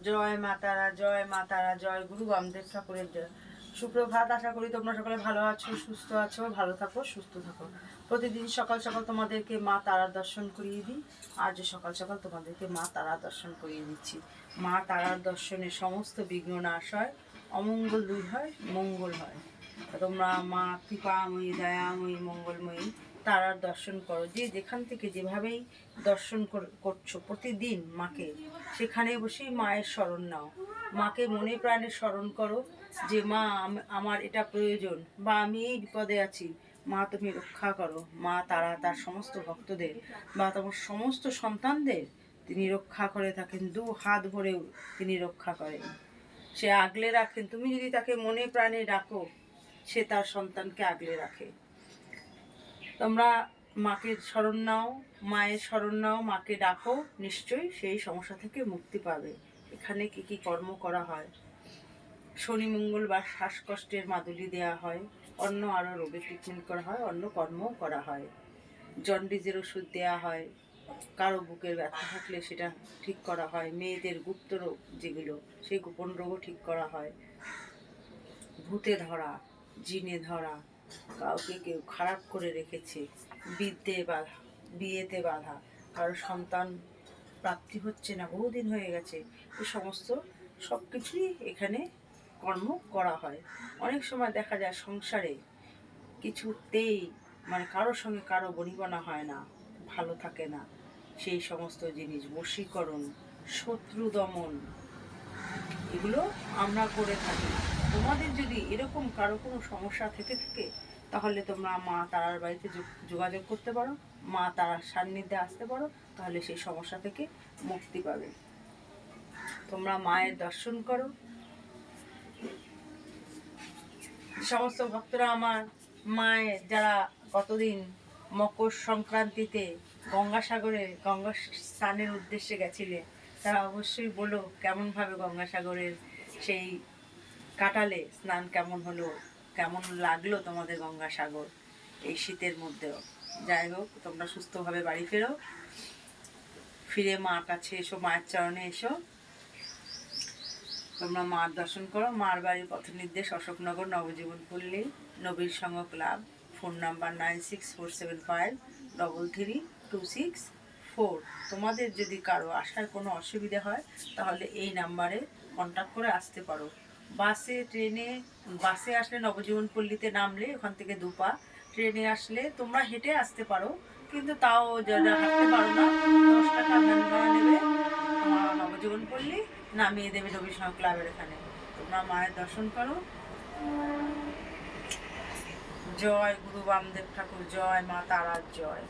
জয় মা তারা, জয় মা তারা, জয় গুরু বামদেব ঠাকুরের জয়। সুপ্রভাত, আশা করি তোমরা সকলে ভালো আছো, সুস্থ আছো, ভালো থাকো, সুস্থ থাকো। প্রতিদিন সকাল সকাল তোমাদেরকে মা তারার দর্শন করিয়ে দিই। আজ সকাল সকাল তোমাদেরকে মা তারার দর্শন করিয়ে দিচ্ছি। মা তারার দর্শনে সমস্ত বিঘ্ন নাশ হয়, অমঙ্গল দূর হয়, মঙ্গল হয়। তোমরা মা কৃপাময়ী, দয়াময়ী, মঙ্গলময়ী তারার দর্শন করো। যে যেখান থেকে যেভাবেই দর্শন করছো প্রতিদিন মাকে, সেখানে বসেই মায়ের স্মরণ নাও। মাকে মনে প্রাণে স্মরণ করো যে মা আমার এটা প্রয়োজন, বা আমি এই বিপদে আছি, মা তুমি রক্ষা করো। মা তারা তার সমস্ত ভক্তদের বা তোমার সমস্ত সন্তানদের তিনি রক্ষা করে থাকেন, দু হাত ভরেও তিনি রক্ষা করেন, সে আগলে রাখেন। তুমি যদি তাকে মনে প্রাণে ডাকো, সে তার সন্তানকে আগলে রাখে। তোমরা মাকে স্মরণ নাও, মায়ের স্মরণ নাও, মাকে ডাকো, নিশ্চয়ই সেই সমস্যা থেকে মুক্তি পাবে। এখানে কি কি কর্ম করা হয়? শনি মঙ্গলবার শ্বাসকষ্টের মাদুলি দেওয়া হয়, অন্য আরও রোগের ট্রিটমেন্ট করা হয়, অন্য কর্মও করা হয়। জন্ডিসের ওষুধ দেওয়া হয়, কারো বুকের ব্যথা থাকলে সেটা ঠিক করা হয়। মেয়েদের গুপ্ত রোগ যেগুলো, সেই গোপন রোগও ঠিক করা হয়। ভূতে ধরা, জিনে ধরা, কাউকে কেউ খারাপ করে রেখেছে, বিয়েতে বাধা, কারো সন্তান প্রাপ্তি হচ্ছে না, বহুদিন হয়ে গেছে, এই সমস্ত সব কিছুই এখানে কর্ম করা হয়। অনেক সময় দেখা যায় সংসারে কিছুতেই কারোর সঙ্গে কারো বনিবনা হয় না, ভালো থাকে না, সেই সমস্ত জিনিস, বশীকরণ, শত্রু দমন, এগুলো আমরা করে থাকি। তোমাদের যদি এরকম কারো কোনো সমস্যা থেকে থাকে, তাহলে তোমরা মা তারার বাড়িতে যোগাযোগ করতে পারো, মা তারার সান্নিধ্যে আসতে পারো, তাহলে সেই সমস্যা থেকে মুক্তি পাবে। তোমরা মায়ের দর্শন করো। সমস্ত ভক্তরা আমার মায়ের, যারা কতদিন মকর সংক্রান্তিতে গঙ্গা স্নানের উদ্দেশ্যে গেছিলে, তারা অবশ্যই বলো কেমনভাবে গঙ্গাসাগরের সেই কাটালে, স্নান কেমন হলো, কেমন লাগলো তোমাদের গঙ্গাসাগর এই শীতের মধ্যেও। যাই হোক, তোমরা সুস্থভাবে বাড়ি ফেরো, ফিরে মার কাছে এসো, মায়ের চরণে এসো। তোমরা মার দর্শন করো। মার বাড়ির পথ নির্দেশ অশোকনগর, নবজীবন পল্লী, নবীর সংঘ ক্লাব। Phone number 9647533264। তোমাদের যদি কারো আসার কোনো অসুবিধা হয়, তাহলে এই নাম্বারে কন্ট্যাক্ট করে আসতে পারো। বাসে আসলে নবজীবন পল্লীতে নামলে ওখান থেকে দুপা, ট্রেনে আসলে তোমরা হেঁটে আসতে পারো, কিন্তু তাও যারা হাঁটতে পারো না, 10 টাকা ভ্যান ভাড়া নেবে, নবজীবন পল্লী নামিয়ে দেবে রবি সংঘ ক্লাবের এখানে। তোমরা মায়ের দর্শন করো। জয় গুরু বামদেব ঠাকুর, জয় মা তারার জয়।